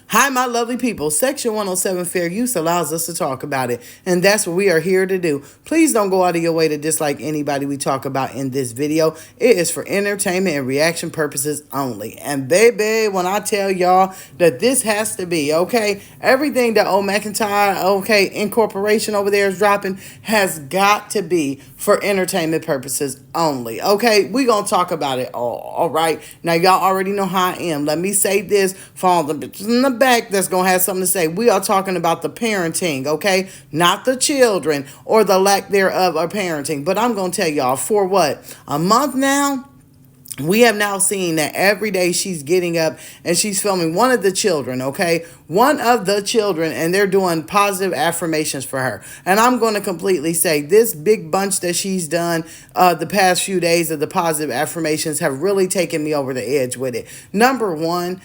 Hi, my lovely people. Section 107 Fair Use allows us to talk about it, and that's what we are here to do. Please don't go out of your way to dislike anybody we talk about in this video. It is for entertainment and reaction purposes only. And baby, when I tell y'all that this has to be, okay, everything that old McIntyre, okay, Incorporation over there is dropping has got to be for entertainment purposes only, okay? We gonna talk about it all right? Now, y'all already know how I am. Let me say this for all the bitches in the back that's gonna have something to say. We are talking about the parenting, okay? Not the children or the lack thereof of parenting. But I'm gonna tell y'all, for what, a month now, we have now seen that every day she's getting up and she's filming one of the children, okay? One of the children, and they're doing positive affirmations for her. And I'm going to completely say this big bunch that she's done the past few days of the positive affirmations have really taken me over the edge with it. Number one,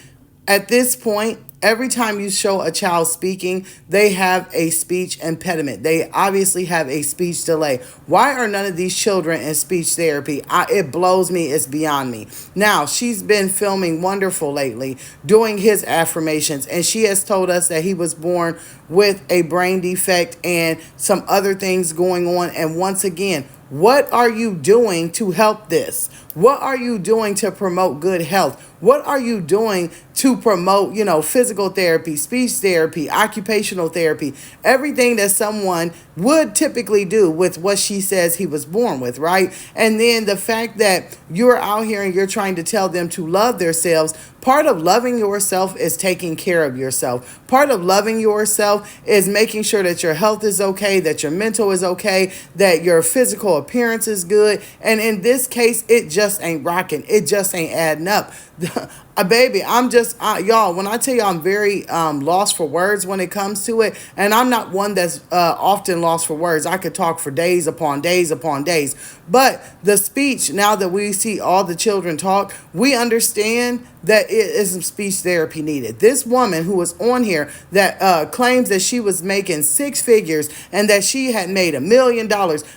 at this point, every time you show a child speaking, they have a speech impediment. They obviously have a speech delay. Why are none of these children in speech therapy? It blows me. It's beyond me. Now, she's been filming Wonderful lately, doing his affirmations, and she has told us that he was born with a brain defect and some other things going on. And once again, what are you doing to help this? What are you doing to promote good health? What are you doing to promote, physical therapy, speech therapy, occupational therapy, everything that someone would typically do with what she says he was born with, right? And then the fact that you're out here and you're trying to tell them to love themselves. Part of loving yourself is taking care of yourself. Part of loving yourself is making sure that your health is okay, that your mental is okay, that your physical appearance is good. And in this case, it just ain't rocking. It just ain't adding up. Baby, I'm just, y'all, when I tell you I'm very lost for words when it comes to it, and I'm not one that's often lost for words. I could talk for days upon days upon days. But the speech, now that we see all the children talk, we understand that it is some speech therapy needed. This woman who was on here that claims that she was making six figures and that she had made $1 million.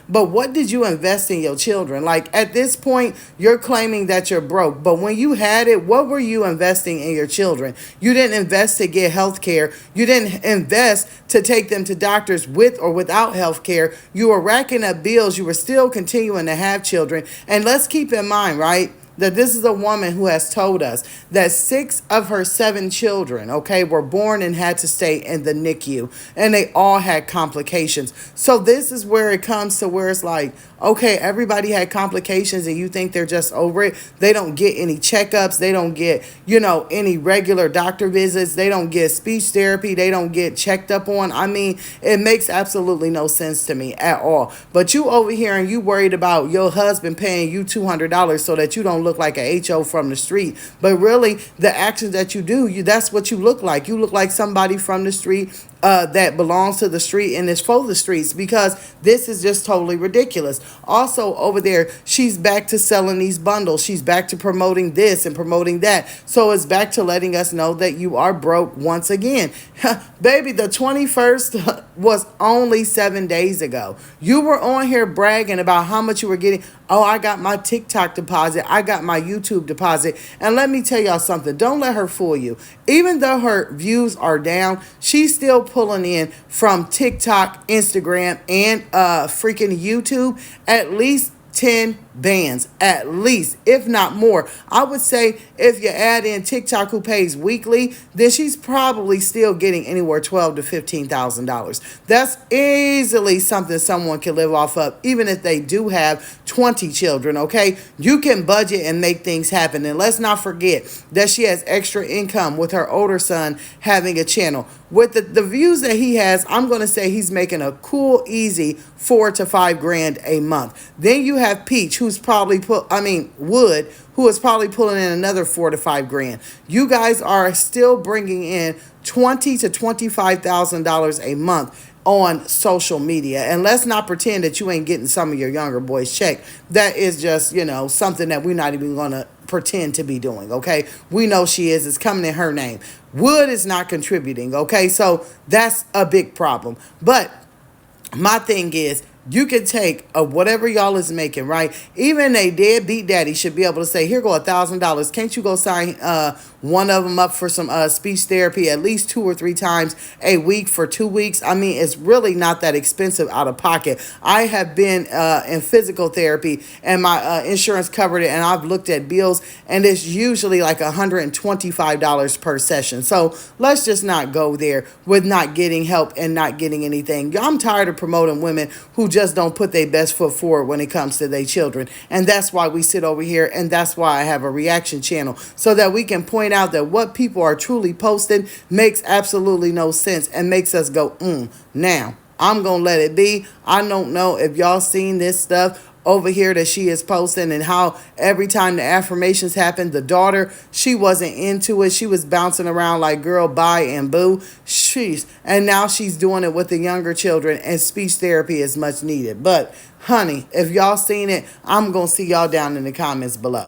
But what did you invest in your children? Like, at this point, you're claiming that you're broke. But when you had it, what were you investing in your children? You didn't invest to get health care. You didn't invest to take them to doctors with or without health care. You were racking up bills. You were still continuing to have children. And let's keep in mind, right, that this is a woman who has told us that 6 of her 7 children, okay, were born and had to stay in the NICU, and they all had complications. So this is where it comes to where it's like, okay, everybody had complications and you think they're just over it. They don't get any checkups. They don't get, any regular doctor visits. They don't get speech therapy. They don't get checked up on. I mean, it makes absolutely no sense to me at all. But you over here and you worried about your husband paying you $200 so that you don't look like a HO from the street. But really, the actions that you do, that's what you look like. You look like somebody from the street that belongs to the street and is for the streets, because this is just totally ridiculous. Also, over there, she's back to selling these bundles. She's back to promoting this and promoting that. So it's back to letting us know that you are broke once again. Baby, the 21st was only 7 days ago. You were on here bragging about how much you were getting. Oh, I got my TikTok deposit. I got my YouTube deposit. And let me tell y'all something. Don't let her fool you. Even though her views are down, she's still pulling in from TikTok, Instagram, and freaking YouTube at least 10 bands, at least, if not more. I would say if you add in TikTok, who pays weekly, then she's probably still getting anywhere $12,000 to $15,000. That's easily something someone can live off of, even if they do have 20 children, okay? You can budget and make things happen. And let's not forget that she has extra income with her older son having a channel. With the views that he has, I'm going to say he's making a cool, easy $4,000 to $5,000 a month. Then you have Peach, who's probably Wood, who is probably pulling in another $4,000 to $5,000. You guys are still bringing in $20,000 to $25,000 a month on social media. And let's not pretend that you ain't getting some of your younger boys checked. That is just, something that we're not even going to pretend to be doing, okay? We know she is. It's coming in her name. Wood is not contributing, okay? So that's a big problem. But my thing is, You can take whatever y'all is making, right? Even a deadbeat daddy should be able to say, here go $1,000. Can't you go sign one of them up for some speech therapy at least 2 or 3 times a week for 2 weeks? I mean, it's really not that expensive out of pocket. I have been in physical therapy and my insurance covered it, and I've looked at bills, and it's usually like $125 per session. So let's just not go there with not getting help and not getting anything. I'm tired of promoting women who just don't put their best foot forward when it comes to their children. And that's why we sit over here, and that's why I have a reaction channel, so that we can point out that what people are truly posting makes absolutely no sense and makes us go, now I'm gonna let it be. I don't know if y'all seen this stuff over here that she is posting, and how every time the affirmations happened, the daughter, she wasn't into it. She was bouncing around like, girl, bye and boo. And now she's doing it with the younger children, and speech therapy is much needed. But honey, if y'all seen it, I'm gonna see y'all down in the comments below.